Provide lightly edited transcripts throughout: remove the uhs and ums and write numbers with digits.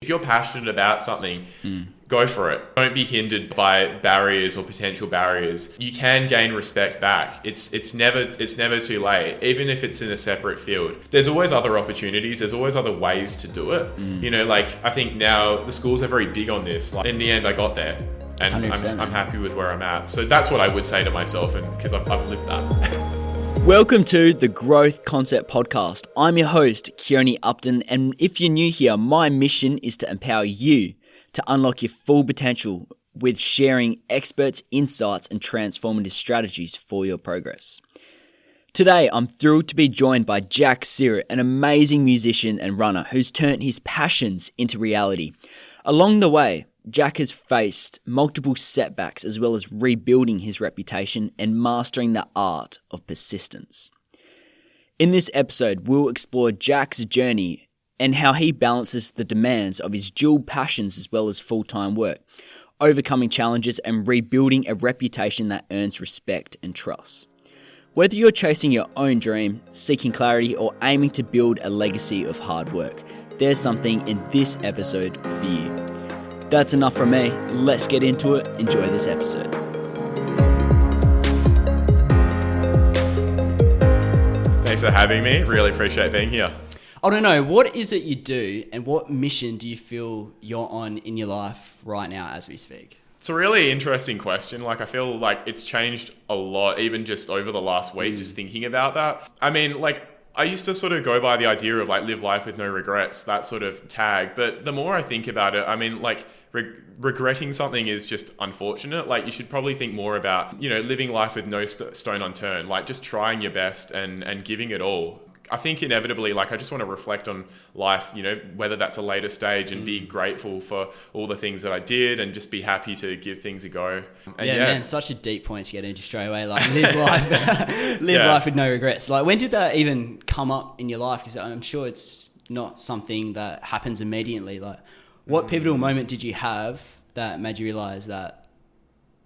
If you're passionate about something, go for it. Don't be hindered by barriers or potential barriers. You can gain respect back. It's never too late, even if it's in a separate field. There's always other opportunities. There's always other ways to do it. I think now the schools are very big on this. Like, in the end, I got there, and I'm happy with where I'm at. So that's what I would say to myself, and because I've lived that. Welcome to the Growth Concept Podcast. I'm your host, Kieran Upton, and if you're new here, my mission is to empower you to unlock your full potential with sharing experts' insights and transformative strategies for your progress. Today, I'm thrilled to be joined by Jack Sirett, an amazing musician and runner who's turned his passions into reality. Along the way, Jack has faced multiple setbacks as well as rebuilding his reputation and mastering the art of persistence. In this episode, we'll explore Jack's journey and how he balances the demands of his dual passions as well as full-time work, overcoming challenges and rebuilding a reputation that earns respect and trust. Whether you're chasing your own dream, seeking clarity, or aiming to build a legacy of hard work, there's something in this episode for you. That's enough from me. Let's get into it. Enjoy this episode. Thanks for having me. Really appreciate being here. I don't know, what is it you do and what mission do you feel you're on in your life right now as we speak? It's a really interesting question. I feel like it's changed a lot, even just over the last week, just thinking about that. I used to sort of go by the idea of live life with no regrets, that sort of tag. But the more I think about it, regretting something is just unfortunate. You should probably think more about, living life with no stone unturned, just trying your best and giving it all. I think inevitably, I just want to reflect on life, whether that's a later stage, and be grateful for all the things that I did and just be happy to give things a go. And man, such a deep point to get into straight away. Live life, life with no regrets. When did that even come up in your life? Because I'm sure it's not something that happens immediately. What pivotal moment did you have that made you realize that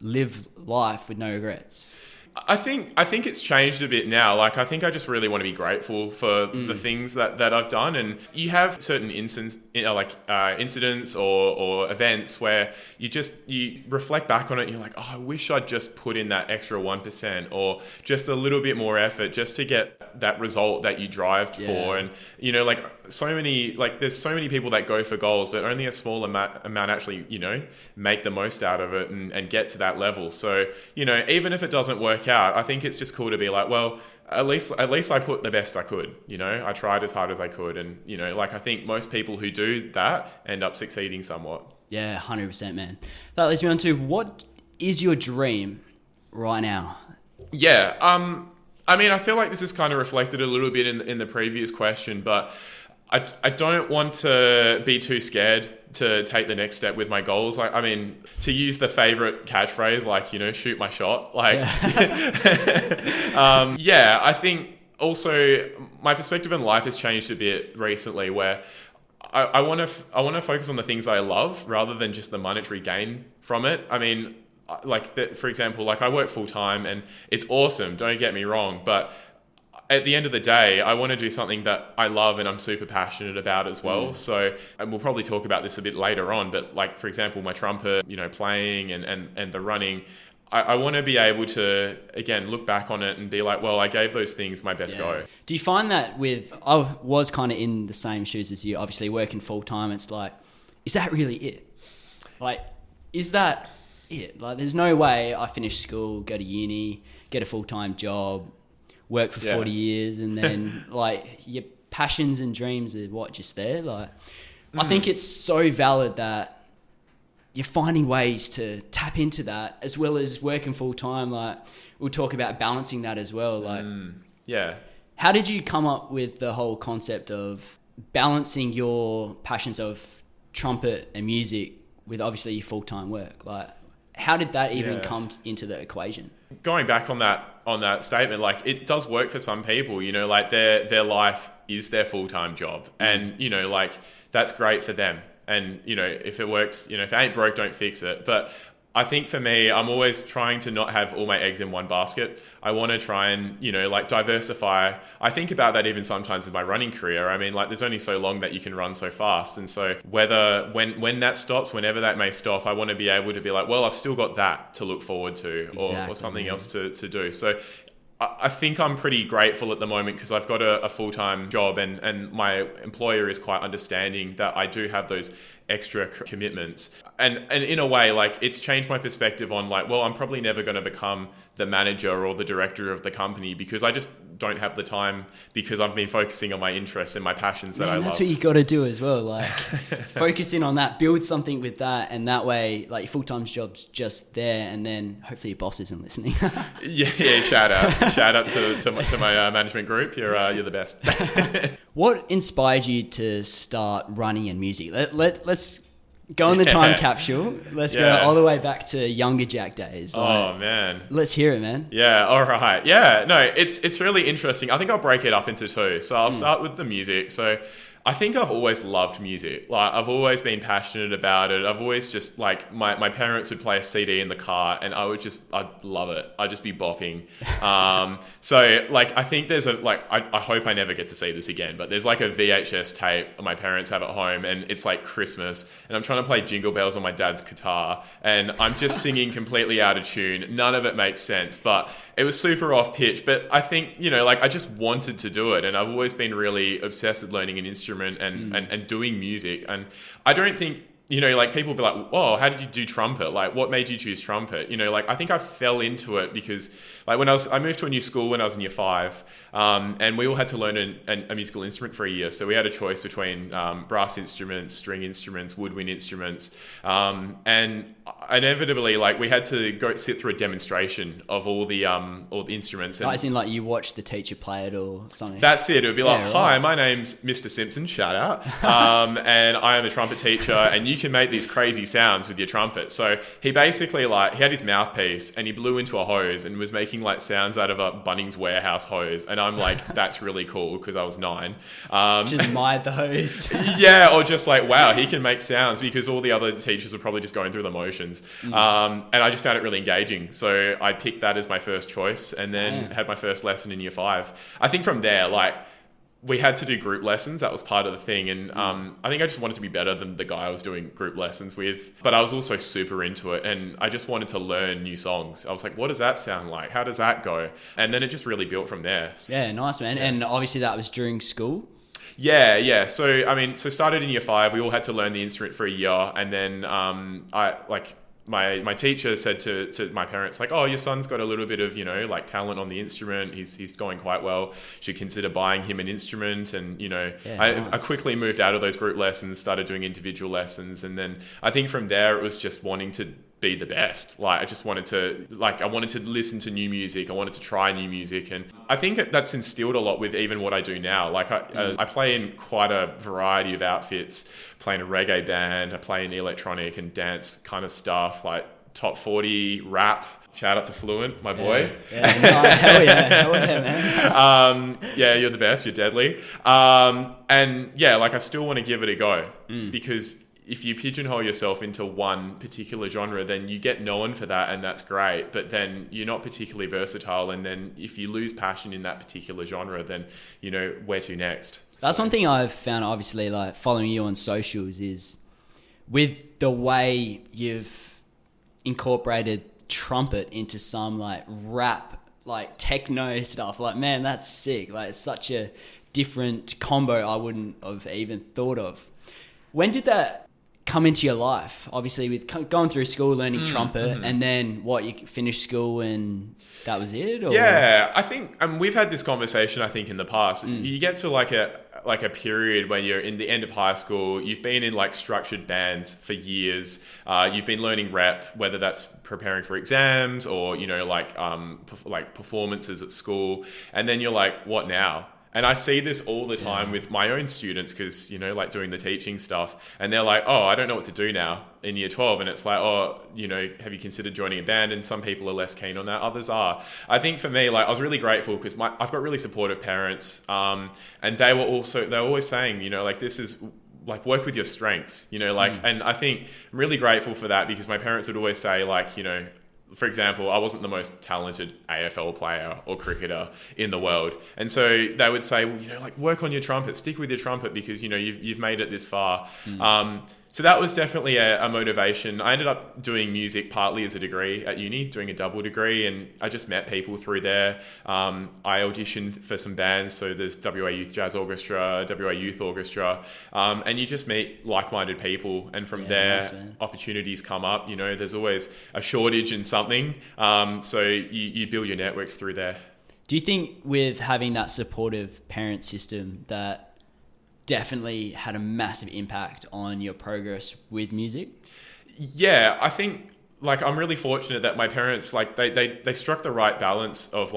live life with no regrets? I think it's changed a bit now. I think I just really want to be grateful for the things that I've done. And you have certain incidents or events where you reflect back on it and you're like, oh, I wish I'd just put in that extra 1% or just a little bit more effort just to get that result that you drived for. And, there's so many people that go for goals, but only a small amount actually, make the most out of it and get to that level. So, even if it doesn't work out, I think it's just cool to be well, at least I put the best I could, I tried as hard as I could. And, I think most people who do that end up succeeding somewhat. Yeah, 100%, man. That leads me on to, what is your dream right now? Yeah. I feel like this is kind of reflected a little bit in the previous question, but I don't want to be too scared to take the next step with my goals. To use the favorite catchphrase, shoot my shot. I think also my perspective in life has changed a bit recently, where I want to focus on the things that I love rather than just the monetary gain from it. For example, I work full time and it's awesome. Don't get me wrong, but at the end of the day, I want to do something that I love and I'm super passionate about as well. So, and we'll probably talk about this a bit later on, but for example, my trumpet, playing and the running, I want to be able to, again, look back on it and be well, I gave those things my best go. Do you find that I was kind of in the same shoes as you, obviously working full time, it's is that really it? Is that it? There's no way I finish school, go to uni, get a full-time job, work for 40 years, and then your passions and dreams are just there. I think it's so valid that you're finding ways to tap into that as well as working full time. We'll talk about balancing that as well. How did you come up with the whole concept of balancing your passions of trumpet and music with obviously your full-time work? How did that even come into the equation? Going back on that statement, it does work for some people, their life is their full-time job, and that's great for them. And if it works, if it ain't broke, don't fix it. But I think for me, I'm always trying to not have all my eggs in one basket. I want to try and, like diversify. I think about that even sometimes with my running career. I mean, like there's only so long that you can run so fast. And so when that stops, whenever that may stop, I want to be able to be like, well, I've still got that to look forward to or something else to do. So I think I'm pretty grateful at the moment because I've got a full-time job and my employer is quite understanding that I do have those extra commitments. And in a way, like it's changed my perspective on like, well, I'm probably never going to become the manager or the director of the company because I just don't have the time because I've been focusing on my interests and my passions that I love. That's what you got to do as well. Like focus in on that, build something with that. And that way, like your full-time job's just there. And then hopefully your boss isn't listening. yeah. Shout out to my management group. You're the best. What inspired you to start running and music? Let's go in the time capsule. Let's go all the way back to younger Jack days. Oh man. Let's hear it, man. Yeah, all right. Yeah, no, it's really interesting. I think I'll break it up into two. So I'll start with the music. So I think I've always loved music. Like I've always been passionate about it. I've always just like my parents would play a CD in the car and I'd love it. I'd just be bopping. So like I think there's I hope I never get to see this again, but there's like a VHS tape my parents have at home and it's like Christmas and I'm trying to play Jingle Bells on my dad's guitar and I'm just singing completely out of tune. None of it makes sense, but it was super off pitch. But I think, I just wanted to do it and I've always been really obsessed with learning an instrument and doing music. And I don't think, people be like, oh, how did you do trumpet? Like, what made you choose trumpet? I think I fell into it because like I moved to a new school when I was in year 5, and we all had to learn a musical instrument for a year. So we had a choice between brass instruments, string instruments, woodwind instruments, and inevitably, like we had to go sit through a demonstration of all the instruments. And as in, like you watched the teacher play it or something. That's it. It would be like, hi, my name's Mr. Simpson. Shout out, and I am a trumpet teacher, and you can make these crazy sounds with your trumpet. So he basically he had his mouthpiece and he blew into a hose and was making like sounds out of a Bunnings warehouse hose. And I'm like, that's really cool because I was 9. Just admired the hose. Yeah, or just like, wow, he can make sounds because all the other teachers were probably just going through the motions. And I just found it really engaging. So I picked that as my first choice and then had my first lesson in year 5. I think from there, like, we had to do group lessons. That was part of the thing. And I think I just wanted to be better than the guy I was doing group lessons with. But I was also super into it. And I just wanted to learn new songs. I was like, what does that sound like? How does that go? And then it just really built from there. Yeah, nice, man. Yeah. And obviously that was during school? Yeah. So, started in year 5. We all had to learn the instrument for a year. And then my teacher said to my parents, like, oh, your son's got a little bit of, talent on the instrument. He's going quite well. Should consider buying him an instrument. And, I quickly moved out of those group lessons, started doing individual lessons. And then I think from there, it was just wanting to be the best. Like, I just wanted to, I wanted to listen to new music. I wanted to try new music. And I think that's instilled a lot with even what I do now. Like I play in quite a variety of outfits, play in a reggae band, I play in electronic and dance kind of stuff, like top 40 rap. Shout out to Fluent, my boy. Yeah. No, hell yeah, man. Yeah, you're the best. You're deadly. And yeah, I still want to give it a go because if you pigeonhole yourself into one particular genre, then you get known for that and that's great. But then you're not particularly versatile. And then if you lose passion in that particular genre, then, where to next? That's one thing I've found, obviously, like following you on socials is with the way you've incorporated trumpet into some like rap, like techno stuff. Like, man, that's sick. Like, it's such a different combo I wouldn't have even thought of. When did that come into your life? Obviously, with going through school, learning trumpet, and then you finished school and that was it? Or? Yeah, I think we've had this conversation, I think, in the past. You get to like a period when you're in the end of high school, you've been in like structured bands for years, you've been learning rep, whether that's preparing for exams or, like performances at school, and then you're like, what now? And I see this all the time with my own students because, doing the teaching stuff. And they're like, oh, I don't know what to do now in year 12. And it's like, oh, have you considered joining a band? And some people are less keen on that. Others are. I think for me, I was really grateful because I've got really supportive parents. And they were always saying, this is work with your strengths, and I think I'm really grateful for that, because my parents would always say, for example, I wasn't the most talented AFL player or cricketer in the world. And so they would say, work on your trumpet, stick with your trumpet, because, you've made it this far. So that was definitely a motivation. I ended up doing music partly as a degree at uni, doing a double degree, and I just met people through there. I auditioned for some bands, so there's WA Youth Jazz Orchestra, WA Youth Orchestra, and you just meet like-minded people, and from there, opportunities come up. There's always a shortage in something, so you build your networks through there. Do you think with having that supportive parent system that definitely had a massive impact on your progress with music? Yeah, I think I'm really fortunate that my parents they struck the right balance of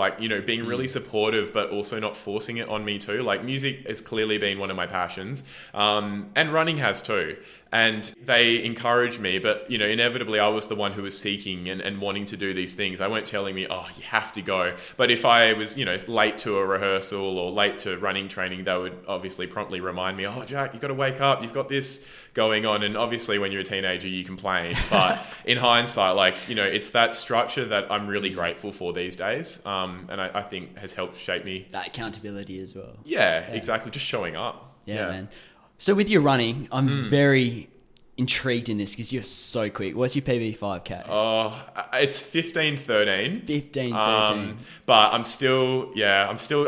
being really supportive, but also not forcing it on me too. Music has clearly been one of my passions, and running has too. And they encouraged me, but inevitably I was the one who was seeking and wanting to do these things. They weren't telling me, oh, you have to go. But if I was, late to a rehearsal or late to running training, they would obviously promptly remind me, oh, Jack, you got to wake up. You've got this going on. And obviously when you're a teenager, you complain. But in hindsight, it's that structure that I'm really grateful for these days. And I think has helped shape me. That accountability as well. Yeah, exactly. Just showing up. Yeah, man. So with your running, I'm very intrigued in this because you're so quick. What's your PB 5K? Oh, it's 15:13. 15:13. But I'm still,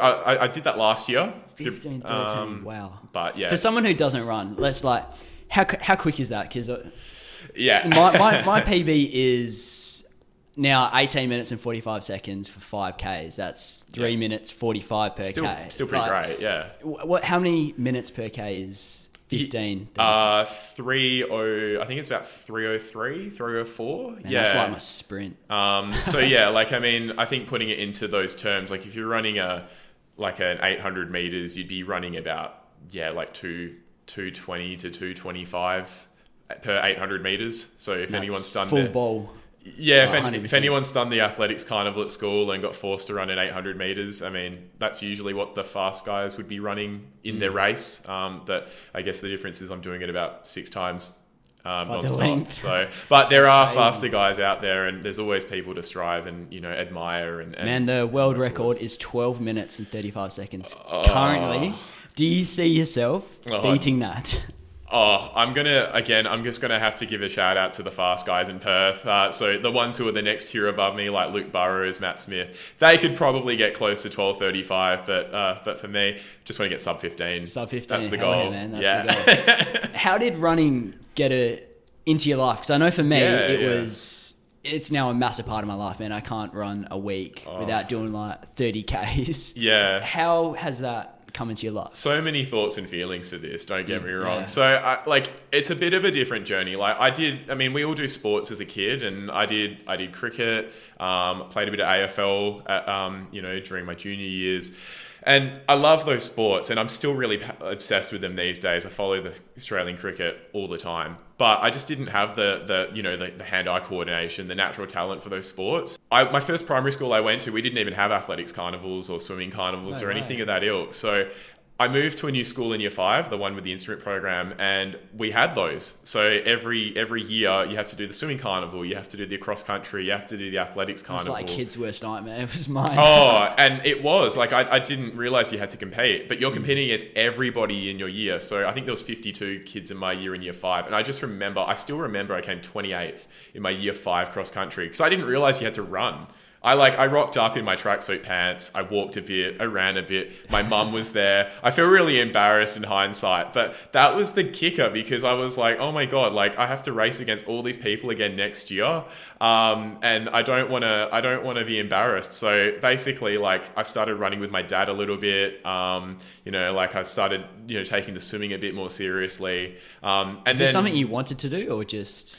I did that last year. 15:13. Wow. But yeah. For someone who doesn't run, how quick is that? Because yeah, my PB is now 18 minutes and 45 seconds for 5Ks. That's 3 minutes 45 per K. Still pretty great, yeah. How many minutes per K is 15? 30, I think it's about 303, 304. Man, that's like my sprint. So yeah, I think putting it into those terms, if you're running an 800 meters, you'd be running about 220 to 225 per 800 meters. So if anyone's done full bowl. Yeah, if anyone's done the athletics carnival at school and got forced to run an 800 meters, that's usually what the fast guys would be running in their race. That I guess the difference is I'm doing it about 6 times non-stop. So, but there are faster guys out there, and there's always people to strive and admire. And man, the world record is 12 minutes and 35 seconds currently. Do you see yourself beating that? Oh, I'm just going to have to give a shout out to the fast guys in Perth. So the ones who are the next tier above me, like Luke Burrows, Matt Smith, they could probably get close to 12:35. But for me, just want to get sub 15. Sub 15. That's the goal. Yeah, man. That's the goal. How did running get into your life? Because I know for me, it's now a massive part of my life, man. I can't run a week without doing 30 Ks. Yeah. How has that come into your life? So many thoughts and feelings to this, don't get me wrong. Yeah. So it's a bit of a different journey. We all do sports as a kid, and I did cricket, played a bit of AFL during my junior years. And I love those sports, and I'm still really obsessed with them these days. I follow the Australian cricket all the time, but I just didn't have the hand-eye coordination, the natural talent for those sports. My first primary school I went to, we didn't even have athletics carnivals or swimming carnivals or anything of that ilk. So I moved to a new school in year 5, the one with the instrument program, and we had those. So every year you have to do the swimming carnival, you have to do the cross country, you have to do the athletics carnival. It's like kids' worst nightmare. It was mine. Oh, and it was I didn't realize you had to compete, but you're competing against everybody in your year. So I think there was 52 kids in my year in year 5, and I still remember I came 28th in my year 5 cross country because I didn't realize you had to run. I rocked up in my tracksuit pants. I walked a bit. I ran a bit. My mum was there. I feel really embarrassed in hindsight, but that was the kicker because I was like, oh my God, I have to race against all these people again next year. And I don't want to be embarrassed. So basically I started running with my dad a little bit. I started, taking the swimming a bit more seriously. Is there something you wanted to do or just?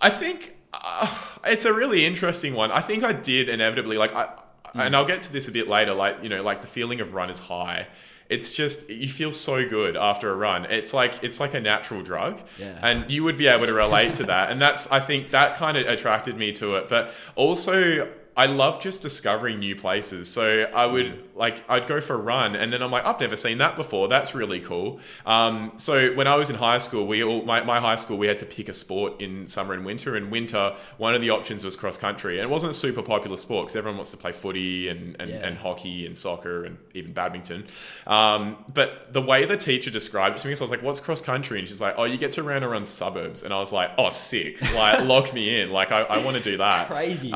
I think, it's a really interesting one. I think I did inevitably, and I'll get to this a bit later, the feeling of run is high. It's just, you feel so good after a run. It's like a natural drug. Yeah. And you would be able to relate to that. And I think that kind of attracted me to it. But also, I love just discovering new places. So I'd go for a run and then I'm like, I've never seen that before. That's really cool. So when I was in high school, my high school, we had to pick a sport in summer and winter. And winter, one of the options was cross country. And it wasn't a super popular sport because everyone wants to play footy and hockey and soccer and even badminton. But the way the teacher described it to me, so I was like, what's cross country? And she's like, oh, you get to run around suburbs. And I was like, oh, sick. Like, lock me in. Like, I want to do that. Crazy.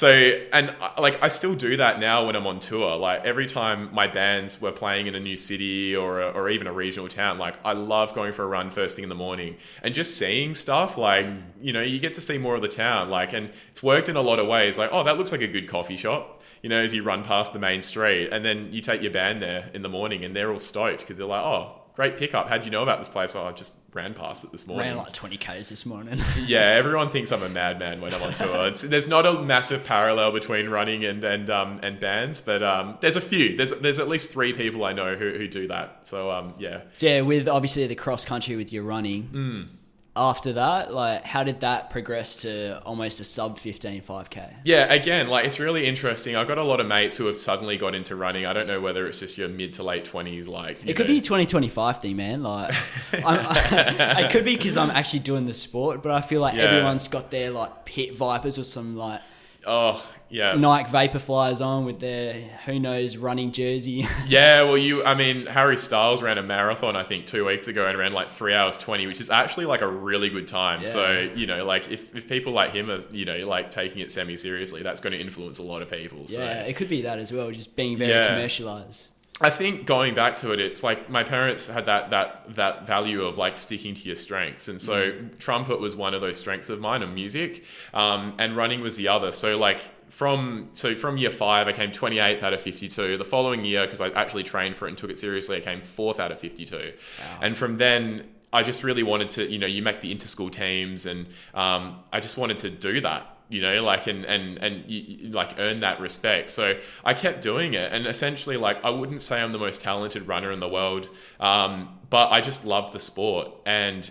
I still do that now when I'm on tour. Like every time my bands were playing in a new city or even a regional town, like I love going for a run first thing in the morning and just seeing stuff. Like, you know, you get to see more of the town. Like, and it's worked in a lot of ways. Like, oh, that looks like a good coffee shop. You know, as you run past the main street, and then you take your band there in the morning, and they're all stoked because they're like, oh, great pickup. How'd you know about this place? Oh, I just ran past it this morning. Ran like 20 Ks this morning. Yeah, everyone thinks I'm a madman when I'm on tour. There's not a massive parallel between running and bands, but there's a few. There's at least 3 people I know who do that. So yeah. So yeah, with obviously the cross country with your running. After that, like, how did that progress to almost a sub 15 5K? Yeah, again, like, it's really interesting. I've got a lot of mates who have suddenly got into running. I don't know whether it's just your mid to late 20s, like... It could be 2025 thing, man. Like, it could be because I'm actually doing the sport, but I feel like everyone's got their, like, pit vipers with some, like... Oh, yeah. Nike Vaporflies on with their, who knows, running jersey. Yeah, well, Harry Styles ran a marathon, I think, 2 weeks ago and ran like 3 hours 20, which is actually like a really good time. Yeah. So, you know, like if people like him are, you know, like taking it semi-seriously, that's going to influence a lot of people. So. Yeah, it could be that as well, just being very commercialized. I think going back to it, it's like my parents had that value of like sticking to your strengths. And so trumpet was one of those strengths of mine, and music, and running was the other. So like from year 5, I came 28th out of 52. The following year, because I actually trained for it and took it seriously, I came 4th out of 52. Wow. And from then I just really wanted to, you know, you make the inter-school teams, and I just wanted to do that. You know, like, and you, like, earn that respect. So I kept doing it, and essentially, like, I wouldn't say I'm the most talented runner in the world, but I just love the sport, and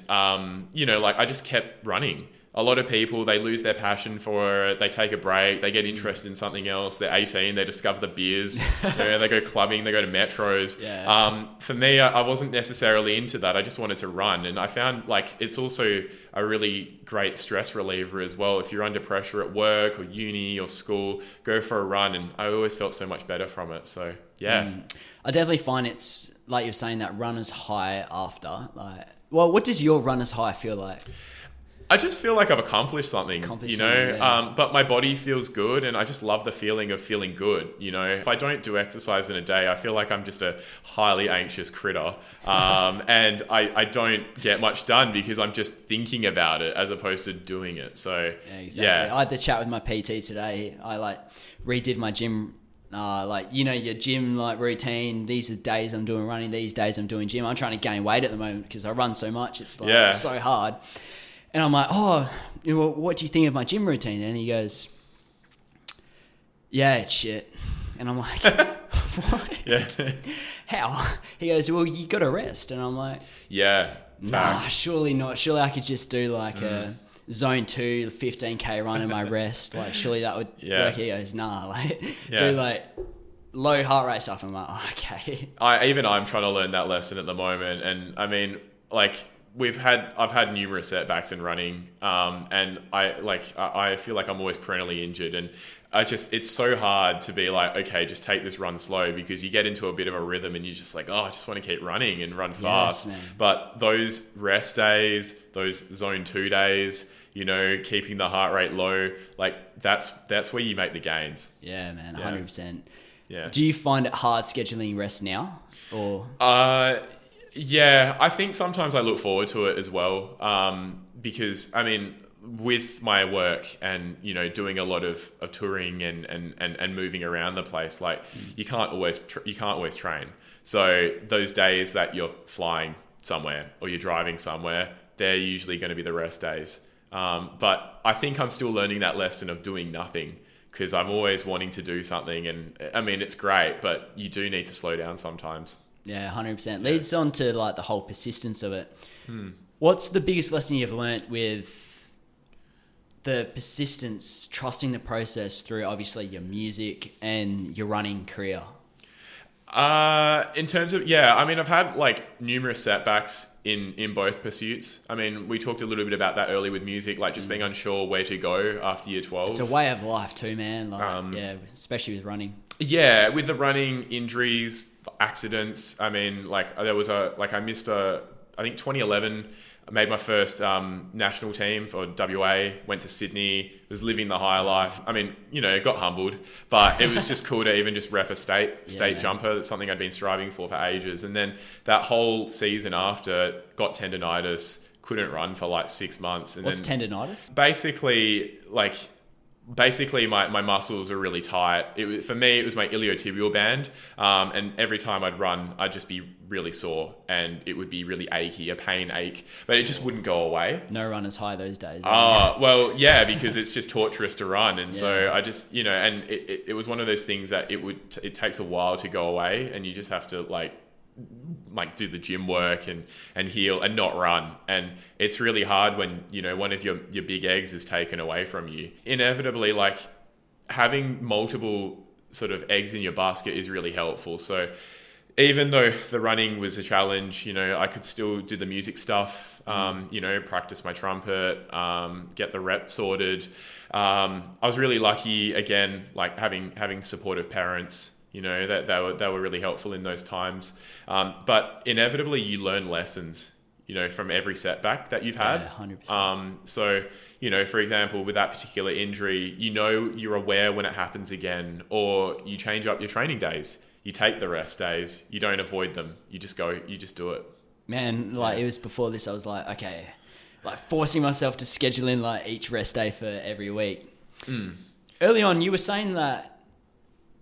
you know, like, I just kept running. A lot of people, they lose their passion for it, they take a break, they get interested in something else, they're 18, they discover the beers, you know, they go clubbing, they go to metros. Yeah. For me, I wasn't necessarily into that. I just wanted to run, and I found like it's also a really great stress reliever as well. If you're under pressure at work or uni or school, go for a run, and I always felt so much better from it. So yeah. I definitely find it's like you're saying, that runner's high after. Like, well, what does your runner's high feel like? I just feel like I've accomplished something, you know, but my body feels good, and I just love the feeling of feeling good, you know. If I don't do exercise in a day, I feel like I'm just a highly anxious critter, and I don't get much done because I'm just thinking about it as opposed to doing it. So, yeah, exactly. I had the chat with my PT today. I like redid my gym. Like, you know, your gym like routine. These are days I'm doing running. These days I'm doing gym. I'm trying to gain weight at the moment because I run so much. It's like it's so hard. And I'm like, oh, well, what do you think of my gym routine? And he goes, yeah, it's shit. And I'm like, what? Yeah. How? He goes, well, you got to rest. And I'm like, yeah, nah, surely not. Surely I could just do like a zone 2, 15K run in my rest. Like, surely that would work. He goes, nah, like do like low heart rate stuff. I'm like, oh, okay. I'm trying to learn that lesson at the moment. And I mean, like, I've had numerous setbacks in running, and I feel like I'm always perennially injured, and it's so hard to be like, okay, just take this run slow, because you get into a bit of a rhythm and you're just like, oh, I just want to keep running and run fast. Yes, but those rest days, those zone 2 days, you know, keeping the heart rate low, like that's where you make the gains. Yeah, man, 100%. Yeah. Do you find it hard scheduling rest now, or? Yeah, I think sometimes I look forward to it as well, because I mean, with my work and, you know, doing a lot of touring and moving around the place, like you can't always train. So those days that you're flying somewhere or you're driving somewhere, they're usually going to be the rest days. But I think I'm still learning that lesson of doing nothing, because I'm always wanting to do something, and I mean, it's great, but you do need to slow down sometimes. Yeah, 100%. Leads on to like the whole persistence of it. What's the biggest lesson you've learnt with the persistence, trusting the process through obviously your music and your running career? In terms of, yeah, I mean, I've had like numerous setbacks in both pursuits. I mean, we talked a little bit about that earlier with music, like just being unsure where to go after year 12. It's a way of life too, man. Like, yeah, especially with running. Yeah, with the running, injuries, accidents. I mean, like there was I missed I think 2011, I made my first national team for WA, went to Sydney, was living the high life. I mean, got humbled, but it was just cool to even just rep a state jumper. That's something I'd been striving for ages. And then that whole season after, got tendonitis, couldn't run for like 6 months. And What's tendonitis? Basically my muscles are really tight. For me, it was my iliotibial band. And every time I'd run, I'd just be really sore and it would be really achy, a pain ache, but it just wouldn't go away. No runners high those days. Well, yeah, because it's just torturous to run. And so I just, and it was one of those things that it takes a while to go away, and you just have to like do the gym work and heal and not run. And it's really hard when, one of your big eggs is taken away from you. Inevitably, like having multiple sort of eggs in your basket is really helpful. So even though the running was a challenge, I could still do the music stuff, practice my trumpet, get the rep sorted. I was really lucky, again, like having supportive parents, that they were really helpful in those times. But inevitably you learn lessons, from every setback that you've had. Yeah, 100%. So, for example, with that particular injury, you're aware when it happens again, or you change up your training days. You take the rest days, you don't avoid them. You just do it. Man, like it was before this, I was like, okay, like forcing myself to schedule in like each rest day for every week. Early on, you were saying that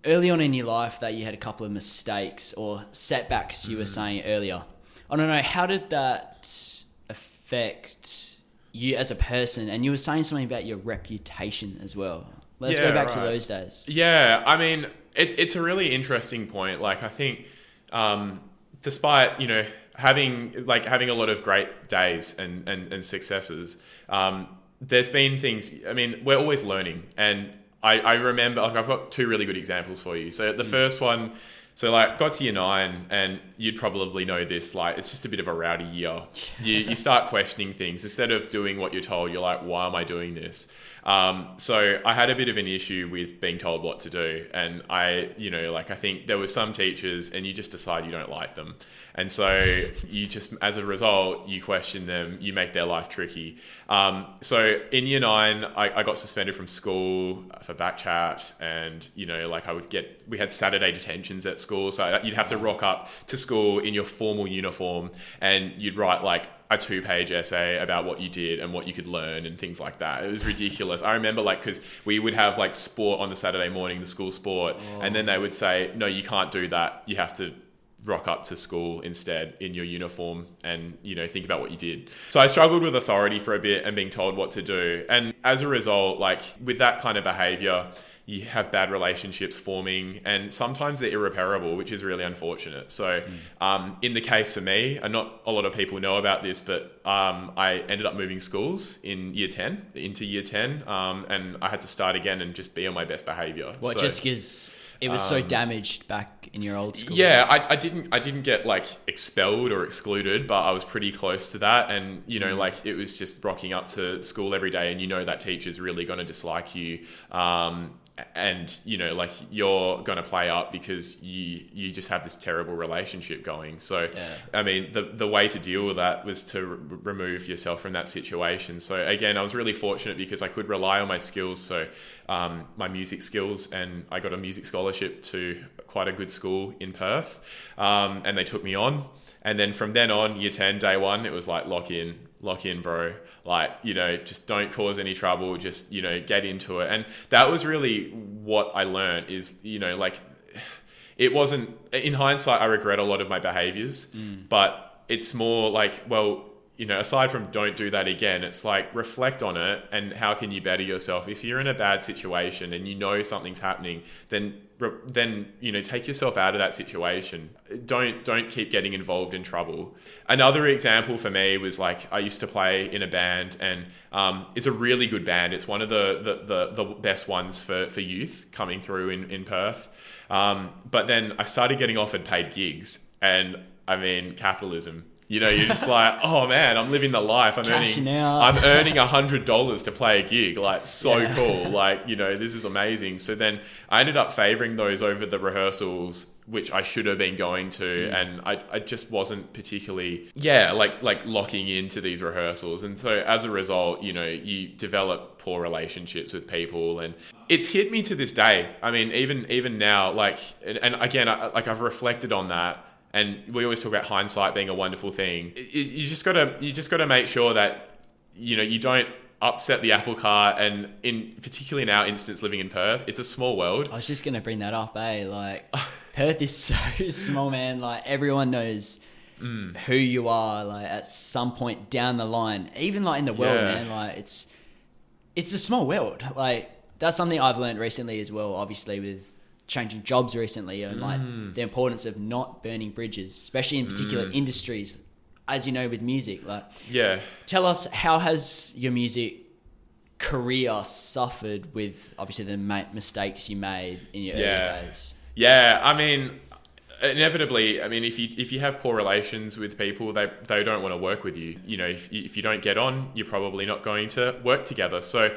early on in your life that you had a couple of mistakes or setbacks you were saying earlier. I don't know, how did that affect you as a person? And you were saying something about your reputation as well. Let's go back to those days. Yeah, I mean, it's a really interesting point. Like, I think, despite, having a lot of great days and successes, there's been things, I mean, we're always learning. And I remember, like, I've got two really good examples for you. So the first one, got to year 9, and you'd probably know this, like, it's just a bit of a rowdy year. You start questioning things. Instead of doing what you're told, you're like, why am I doing this? So I had a bit of an issue with being told what to do. And I think there were some teachers and you just decide you don't like them. And so you just, as a result, you question them, you make their life tricky. So in year 9, I got suspended from school for back chat, and, we had Saturday detentions at school. So you'd have to rock up to school in your formal uniform, and you'd write like a 2-page essay about what you did and what you could learn and things like that. It was ridiculous. I remember, because we would have like sport on the Saturday morning, the school sport, and then they would say, no, you can't do that. You have to rock up to school instead in your uniform and, think about what you did. So I struggled with authority for a bit and being told what to do. And as a result, like with that kind of behavior, you have bad relationships forming, and sometimes they're irreparable, which is really unfortunate. So in the case for me, and not a lot of people know about this, but I ended up moving schools into year 10, and I had to start again and just be on my best behavior. What, just because it was so damaged back in your old school? Yeah, I didn't get like expelled or excluded, but I was pretty close to that. And, like it was just rocking up to school every day, and that teacher's really going to dislike you. And like you're going to play up because you just have this terrible relationship going. So I mean, the way to deal with that was to remove yourself from that situation. So again, I was really fortunate because I could rely on my skills, so my music skills, and I got a music scholarship to quite a good school in Perth, and they took me on. And then from then on, year 10, day 1, it was like lock in, bro. Like, just don't cause any trouble. Just, get into it. And that was really what I learned is, like, it wasn't, in hindsight, I regret a lot of my behaviors, but it's more like, well, aside from don't do that again, it's like reflect on it and how can you better yourself. If you're in a bad situation and you know something's happening, then take yourself out of that situation. Don't keep getting involved in trouble. Another example for me was like I used to play in a band, and it's a really good band. It's one of the best ones for youth coming through in Perth. But then I started getting offered paid gigs, and I mean capitalism. You're just like, oh man, I'm living the life. I'm earning $100 to play a gig. Like, so cool. Like, this is amazing. So then I ended up favoring those over the rehearsals, which I should have been going to. And I just wasn't particularly, like locking into these rehearsals. And so as a result, you develop poor relationships with people. And it's hit me to this day. I mean, even now, like, and again, I've reflected on that. And we always talk about hindsight being a wonderful thing. You just gotta make sure that you don't upset the apple cart. And particularly in our instance, living in Perth, it's a small world. I was just gonna bring that up, Like Perth is so small, man. Like everyone knows who you are. Like at some point down the line, even like in the world, man. Like it's a small world. Like that's something I've learned recently as well. Obviously with changing jobs recently, and like the importance of not burning bridges, especially in particular industries, as you know, with music. Like, tell us, how has your music career suffered with obviously the mistakes you made in your early days? I mean, inevitably, if you have poor relations with people, they don't want to work with you. If you don't get on, you're probably not going to work together. So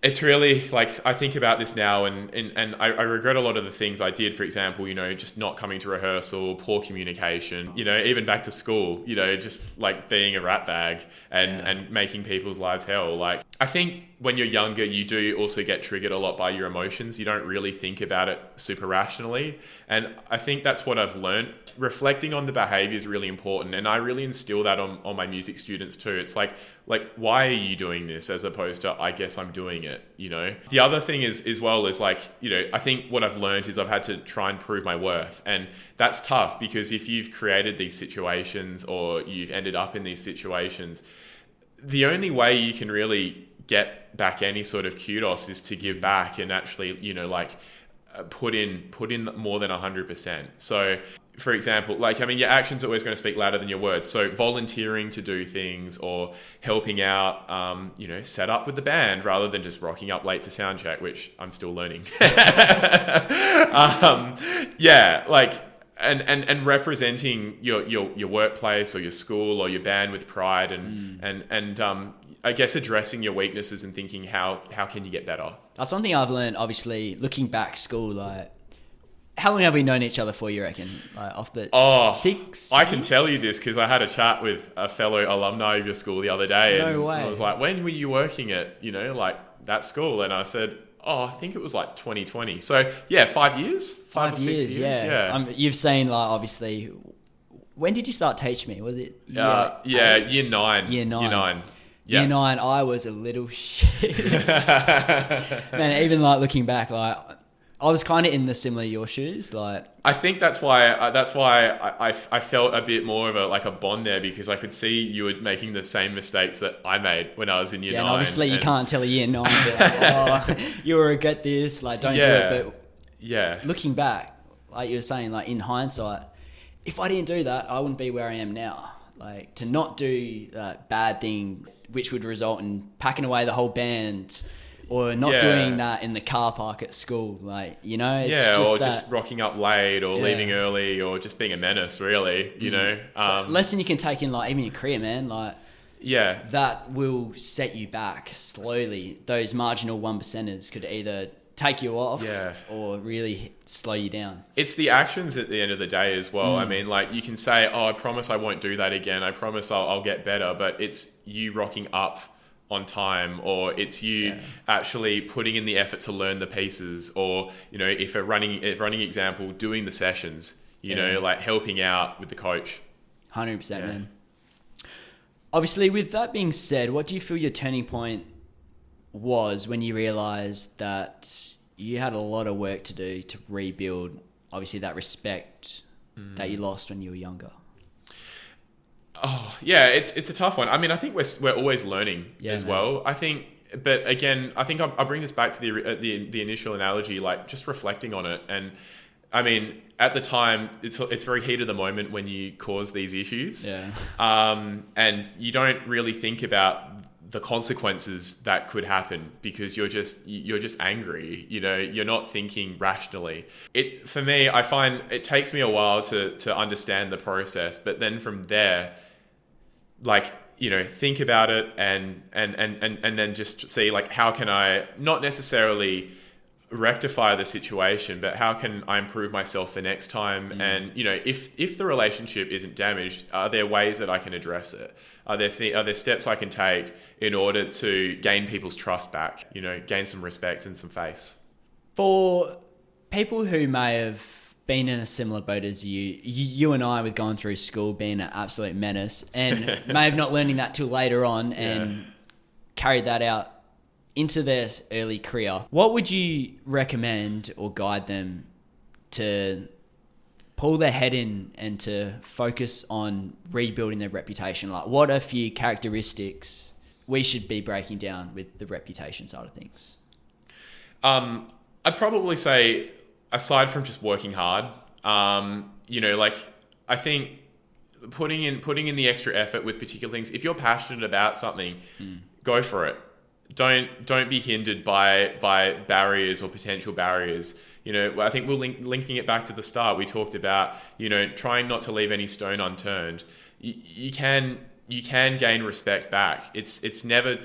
it's really like, I think about this now and I regret a lot of the things I did. For example, just not coming to rehearsal, poor communication, even back to school, just like being a rat bag and making people's lives hell. Like, I think when you're younger, you do also get triggered a lot by your emotions. You don't really think about it super rationally. And I think that's what I've learned. Reflecting on the behavior is really important. And I really instill that on my music students too. It's like, why are you doing this? As opposed to, I guess I'm doing it, The other thing is, as well, is like, I think what I've learned is I've had to try and prove my worth. And that's tough because if you've created these situations or you've ended up in these situations, the only way you can really get back any sort of kudos is to give back and actually, put in more than 100%. So, for example, your actions are always going to speak louder than your words. So volunteering to do things or helping out, set up with the band rather than just rocking up late to sound check, which I'm still learning. And representing your workplace or your school or your band with pride and I guess addressing your weaknesses and thinking how can you get better. That's something I've learned, obviously, looking back school. Like, how long have we known each other for, you reckon? Like, off the 6 I can tell you this because I had a chat with a fellow alumni of your school the other day. No way. I was like, when were you working at, that school? And I said, I think it was like 2020. So, 5 years? 5 or 6 years, yeah. You've seen, like, obviously, when did you start teaching me? Was it year 9. Year 9. Year 9. Year 9, I was a little shit. Man, even like looking back, like I was kind of in the similar your shoes. Like, I think that's why I felt a bit more of a bond there because I could see you were making the same mistakes that I made when I was in year 9. And obviously you can't tell a year 9 that, you'll regret this. Like, don't do it. But looking back, like you were saying, like in hindsight, if I didn't do that, I wouldn't be where I am now. Like, to not do that bad thing, which would result in packing away the whole band, or not doing that in the car park at school, like, it's just rocking up late or leaving early or just being a menace, really, So lesson you can take in, like, even your career, man, like, that will set you back slowly. Those marginal 1%ers could either take you off or really slow you down. It's the actions at the end of the day as well. I mean, like, you can say, I promise I won't do that again. I promise I'll get better. But it's you rocking up on time, or it's you actually putting in the effort to learn the pieces, or, if a running example, doing the sessions, like helping out with the coach. 100%, man. Obviously, with that being said, what do you feel your turning point was when you realized that you had a lot of work to do to rebuild, obviously, that respect that you lost when you were younger? Oh, yeah, it's a tough one. I mean, I think we're always learning as man. well. I think, but again, I think I'll bring this back to the initial analogy, like just reflecting on it. And I mean, at the time, it's very heat of the moment when you cause these issues. Yeah. And you don't really think about the consequences that could happen because you're just angry. You know, you're not thinking rationally. For me, I find it takes me a while to understand the process, but then from there, like, you know, think about it and then just see, like, how can I not necessarily rectify the situation, but how can I improve myself for next time? And, you know, if the relationship isn't damaged, are there ways that I can address it? Are there steps I can take in order to gain people's trust back, you know, gain some respect and some face? For people who may have been in a similar boat as you and I, with going through school, being an absolute menace, and may have not learning that till later on and carried that out into their early career, what would you recommend or guide them to pull their head in and to focus on rebuilding their reputation? Like, what are a few characteristics we should be breaking down with the reputation side of things? I'd probably say, aside from just working hard, you know, like, I think putting in the extra effort with particular things. If you're passionate about something, go for it. Don't be hindered by barriers or potential barriers. You know, I think we're linking it back to the start. We talked about, you know, trying not to leave any stone unturned. You can gain respect back. It's never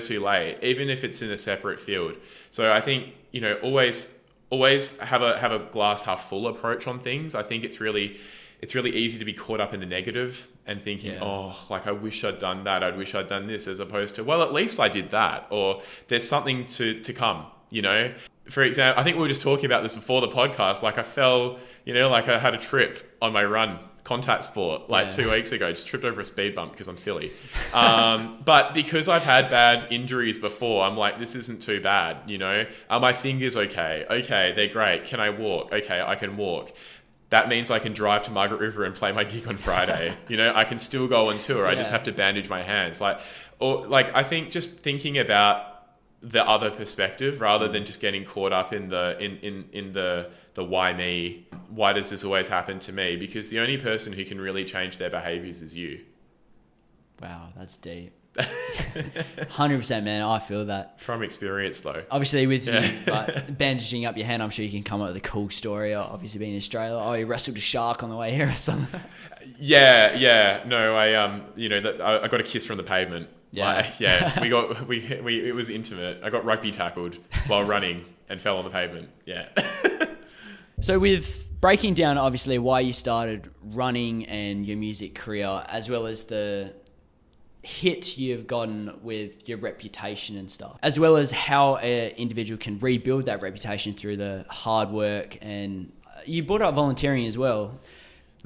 too late, even if it's in a separate field. So I think, you know, always have a glass half full approach on things. I think it's really easy to be caught up in the negative and thinking, oh, like, I wish I'd done that. I wish I'd done this, as opposed to, well, at least I did that, or there's something to come, you know? For example, I think we were just talking about this before the podcast. Like, I fell, you know, like, I had a trip on my run, contact sport, like 2 weeks ago, just tripped over a speed bump because I'm silly. But because I've had bad injuries before, I'm like, this isn't too bad, you know? Are my fingers okay? Okay, they're great. Can I walk? Okay, I can walk. That means I can drive to Margaret River and play my gig on Friday. You know, I can still go on tour. I just have to bandage my hands. I think just thinking about the other perspective rather than just getting caught up in the why me? Why does this always happen to me? Because the only person who can really change their behaviors is you. Wow, that's deep. 100%, man. I feel that from experience, though. Obviously, with you like, bandaging up your hand, I'm sure you can come up with a cool story. Obviously, being in Australia, you wrestled a shark on the way here or something. Yeah. No, I got a kiss from the pavement. Yeah, it was intimate. I got rugby tackled while running and fell on the pavement. Yeah. So with breaking down, obviously, why you started running and your music career, as well as the hit you've gotten with your reputation and stuff, as well as how an individual can rebuild that reputation through the hard work, and you brought up volunteering as well.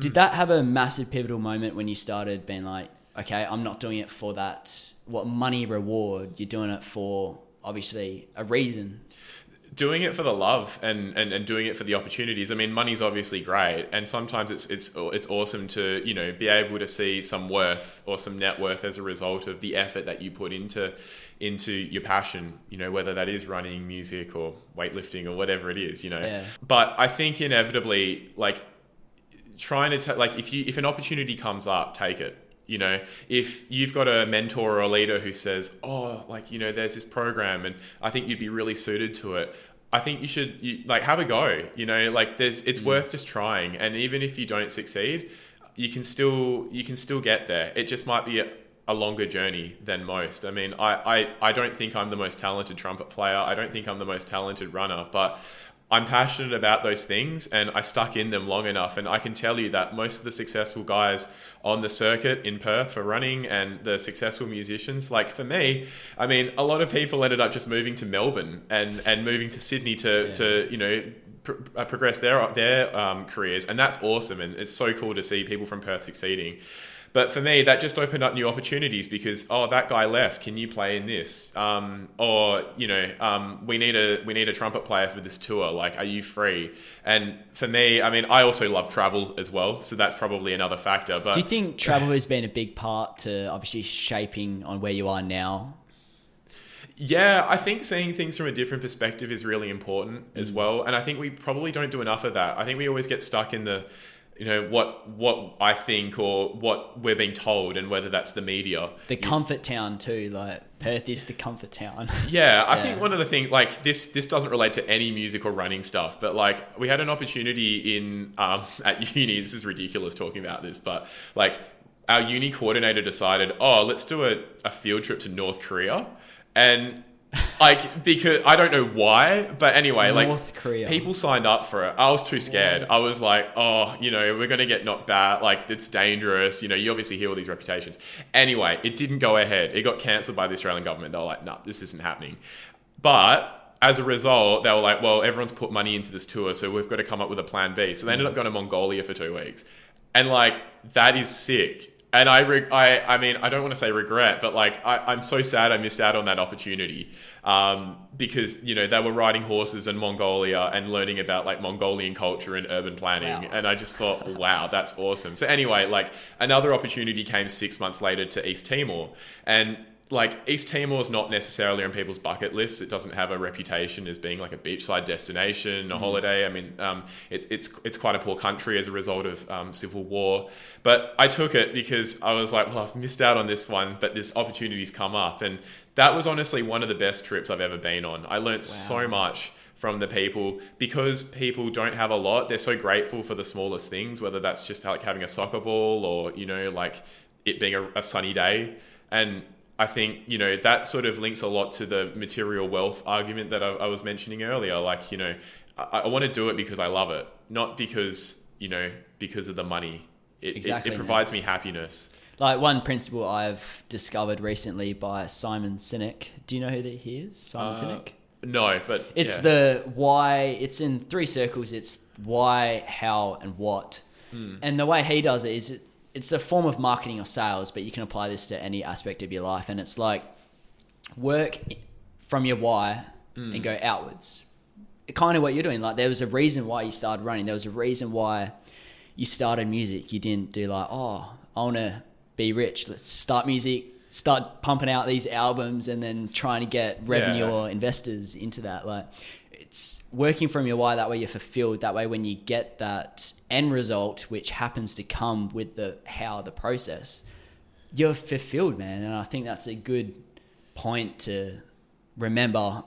Did that have a massive pivotal moment when you started being like, okay, I'm not doing it for that money reward, you're doing it for obviously a reason? Doing it for the love and doing it for the opportunities. I mean, money's obviously great, and sometimes it's awesome to, you know, be able to see some worth or some net worth as a result of the effort that you put into your passion, you know, whether that is running, music, or weightlifting, or whatever it is, you know. Yeah. But I think inevitably, like, trying to if an opportunity comes up, take it. You know, if you've got a mentor or a leader who says, oh, like, you know, there's this program and I think you'd be really suited to it, I think you should have a go, you know, like it's worth just trying. And even if you don't succeed, you can still get there. It just might be a longer journey than most. I mean, I don't think I'm the most talented trumpet player. I don't think I'm the most talented runner, but I'm passionate about those things and I stuck in them long enough. And I can tell you that most of the successful guys on the circuit in Perth for running and the successful musicians, like for me, I mean, a lot of people ended up just moving to Melbourne and moving to Sydney to you know, progress their careers. And that's awesome. And it's so cool to see people from Perth succeeding. But for me, that just opened up new opportunities because, oh, that guy left. Can you play in this? Or, we need a trumpet player for this tour. Like, are you free? And for me, I mean, I also love travel as well. So that's probably another factor. But do you think travel has been a big part to obviously shaping on where you are now? Yeah, I think seeing things from a different perspective is really important as well. And I think we probably don't do enough of that. I think we always get stuck in the, what I think or what we're being told, and whether that's the media. The comfort town too, like Perth is the comfort town. Yeah, I think one of the things, like this doesn't relate to any music or running stuff, but like we had an opportunity in at uni. This is ridiculous talking about this, but like our uni coordinator decided, oh, let's do a field trip to North Korea. And like, because I don't know why, but anyway, North Korea. People signed up for it. I was too scared. I was like, oh, we're going to get knocked back. Like, it's dangerous. You obviously hear all these reputations. Anyway, it didn't go ahead. It got cancelled by the Australian government. They were like, no, this isn't happening. But as a result, they were like, well, everyone's put money into this tour, so we've got to come up with a plan B. So they ended up going to Mongolia for 2 weeks. And like, that is sick. And I mean, I don't want to say regret, but like, I'm so sad I missed out on that opportunity because, they were riding horses in Mongolia and learning about like Mongolian culture and urban planning. Wow. And I just thought, wow, that's awesome. So anyway, like another opportunity came 6 months later to East Timor. And like East Timor is not necessarily on people's bucket lists. It doesn't have a reputation as being like a beachside destination, a holiday. I mean, it's quite a poor country as a result of civil war. But I took it because I was like, well, I've missed out on this one, but this opportunity's come up. And that was honestly one of the best trips I've ever been on. I learned so much from the people, because people don't have a lot. They're so grateful for the smallest things, whether that's just like having a soccer ball or, like it being a sunny day. And I think, that sort of links a lot to the material wealth argument that I was mentioning earlier. Like, I want to do it because I love it, not because, because of the money. It provides me happiness. Like one principle I've discovered recently by Simon Sinek. Do you know who he is? Simon Sinek? No, but it's the why. It's in 3 circles. It's why, how, and what. And the way he does it is it's a form of marketing or sales, but you can apply this to any aspect of your life. And it's like work from your why and go outwards. Kind of what you're doing. Like there was a reason why you started running. There was a reason why you started music. You didn't do like, oh, I want to be rich. Let's start music, start pumping out these albums and then trying to get revenue or investors into that. Like it's working from your why. That way you're fulfilled. That way when you get that end result, which happens to come with the process, you're fulfilled, man. And I think that's a good point to remember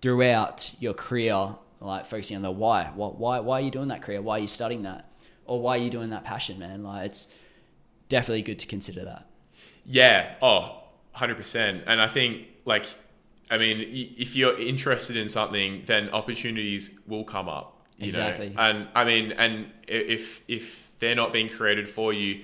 throughout your career, like focusing on the why. Why are you doing that career? Why are you studying that? Or why are you doing that passion, man? Like it's definitely good to consider that. Yeah. Oh, 100%. And I think like, I mean, if you're interested in something, then opportunities will come up. Exactly. And I mean, and if they're not being created for you,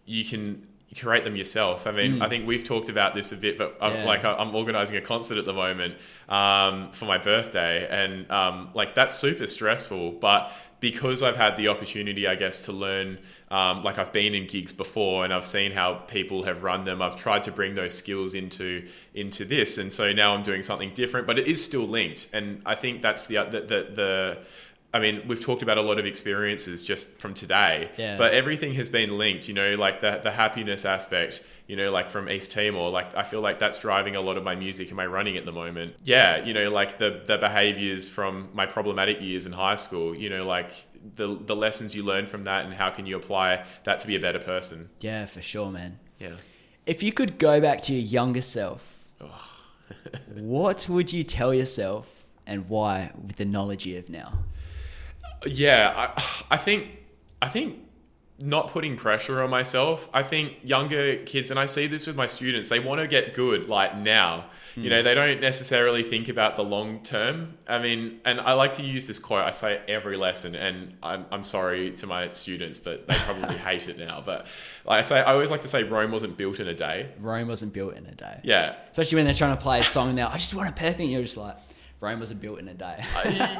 you can create them yourself. I mean, I think we've talked about this a bit, but I'm organizing a concert at the moment for my birthday, and like that's super stressful. But because I've had the opportunity, I guess, to learn, like I've been in gigs before and I've seen how people have run them. I've tried to bring those skills into this, and so now I'm doing something different, but it is still linked. And I think that's the I mean, we've talked about a lot of experiences just from today, but everything has been linked, like the happiness aspect, like from East Timor, like I feel like that's driving a lot of my music and my running at the moment. Yeah, like the behaviors from my problematic years in high school, like the lessons you learn from that and how can you apply that to be a better person. Yeah, for sure, man. Yeah. If you could go back to your younger self, what would you tell yourself and why with the knowledge you have now? Yeah, I think not putting pressure on myself. I think younger kids, and I see this with my students, they want to get good like now. They don't necessarily think about the long term. I mean, and I like to use this quote. I say it every lesson, and I'm sorry to my students, but they probably hate it now. But like I always like to say, Rome wasn't built in a day. Rome wasn't built in a day. Yeah. Especially when they're trying to play a song now. I just want it perfect. And you're just like, Rome wasn't built in a day.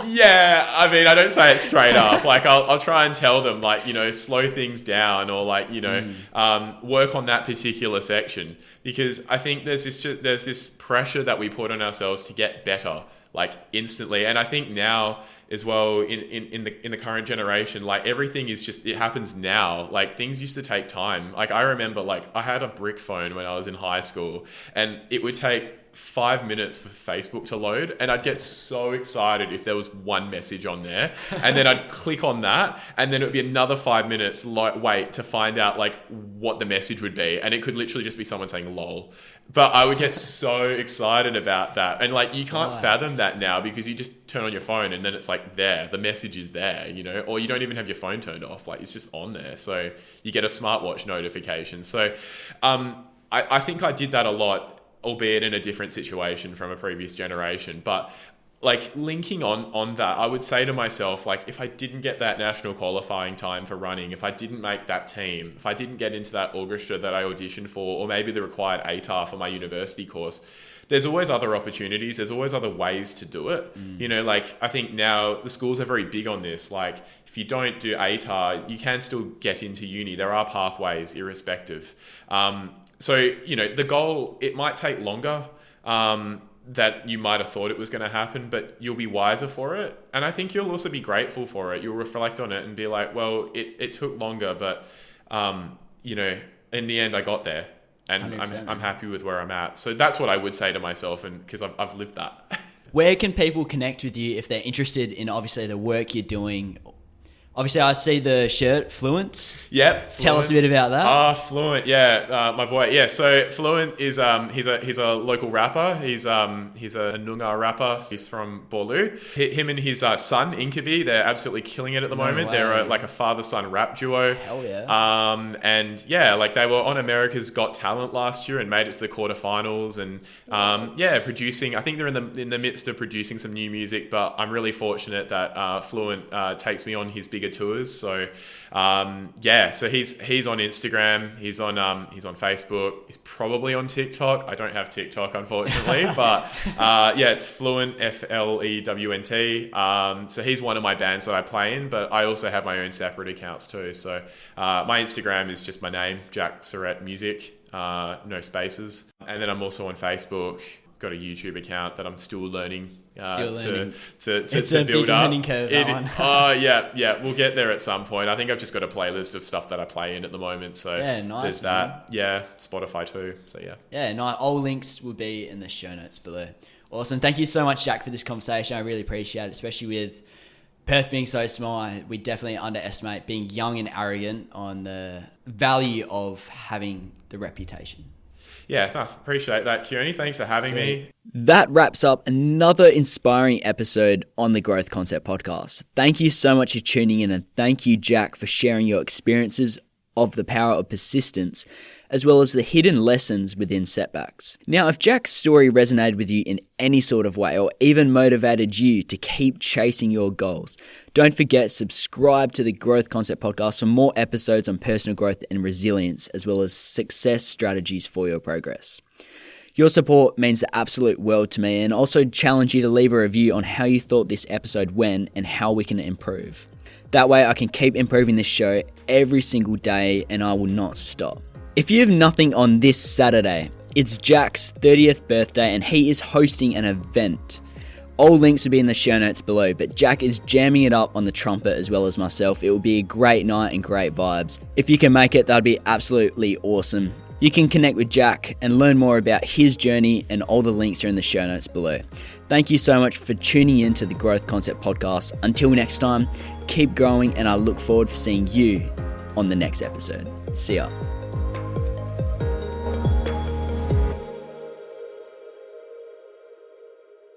Yeah, I mean, I don't say it straight up. Like, I'll try and tell them, like, slow things down, or like, work on that particular section, because I think there's this pressure that we put on ourselves to get better, like, instantly. And I think now as well, in the current generation, like, everything is just, it happens now. Like, things used to take time. Like, I remember, like, I had a brick phone when I was in high school, and it would take 5 minutes for Facebook to load, and I'd get so excited if there was one message on there, and then I'd click on that, and then it would be another 5 minutes wait to find out like what the message would be, and it could literally just be someone saying lol. But I would get so excited about that, and like, you can't fathom that now, because you just turn on your phone and then it's like there, the message is there, or you don't even have your phone turned off, like, it's just on there. So you get a smartwatch notification. So I think I did that a lot, albeit in a different situation from a previous generation. But like, linking on that, I would say to myself, like, if I didn't get that national qualifying time for running, if I didn't make that team, if I didn't get into that orchestra that I auditioned for, or maybe the required ATAR for my university course, there's always other opportunities. There's always other ways to do it. Like, I think now the schools are very big on this. Like, if you don't do ATAR, you can still get into uni. There are pathways irrespective. So, the goal, it might take longer that you might have thought it was going to happen, but you'll be wiser for it. And I think you'll also be grateful for it. You'll reflect on it and be like, well, it took longer, but, in the end, I got there, and I'm happy with where I'm at. So that's what I would say to myself, and because I've lived that. Where can people connect with you if they're interested in, obviously, the work you're doing? Obviously, I see the shirt, Fluent. Yep. Fluent. Tell us a bit about that. Fluent, yeah, my boy. Yeah, so Fluent is he's a local rapper. He's a Noongar rapper. He's from Borlu. Him and his son Inkavi, they're absolutely killing it at the moment. Way. They're like a father-son rap duo. Hell yeah. And yeah, like, they were on America's Got Talent last year and made it to the quarterfinals. And producing. I think they're in the midst of producing some new music. But I'm really fortunate that Fluent takes me on his bigger tours. So so he's on Instagram, he's on Facebook, he's probably on TikTok. I don't have TikTok, unfortunately, but it's Fluent, FLEWNT. So he's one of my bands that I play in, but I also have my own separate accounts too. So my Instagram is just my name, Jack Serett Music, no spaces. And then I'm also on Facebook, got a YouTube account that I'm still learning. To build up. Learning curve, yeah, we'll get there at some point. I think I've just got a playlist of stuff that I play in at the moment. So nice, there's that. Yeah, Spotify too. So yeah, nice. All links will be in the show notes below. Awesome. Thank you so much, Jack, for this conversation. I really appreciate it, especially with Perth being so small. We definitely underestimate being young and arrogant on the value of having the reputation. Yeah, I appreciate that, Keone. Thanks for having me. That wraps up another inspiring episode on the Growth Concept Podcast. Thank you so much for tuning in, and thank you, Jack, for sharing your experiences of the power of persistence, as well as the hidden lessons within setbacks. Now, if Jack's story resonated with you in any sort of way, or even motivated you to keep chasing your goals, don't forget, subscribe to the Growth Concept Podcast for more episodes on personal growth and resilience, as well as success strategies for your progress. Your support means the absolute world to me, and also challenge you to leave a review on how you thought this episode went and how we can improve. That way I can keep improving this show every single day, and I will not stop. If you have nothing on this Saturday, it's Jack's 30th birthday and he is hosting an event. All links will be in the show notes below, but Jack is jamming it up on the trumpet as well as myself. It will be a great night and great vibes. If you can make it, that'd be absolutely awesome. You can connect with Jack and learn more about his journey, and all the links are in the show notes below. Thank you so much for tuning in to the Growth Concept Podcast. Until next time, keep growing, and I look forward to seeing you on the next episode. See ya.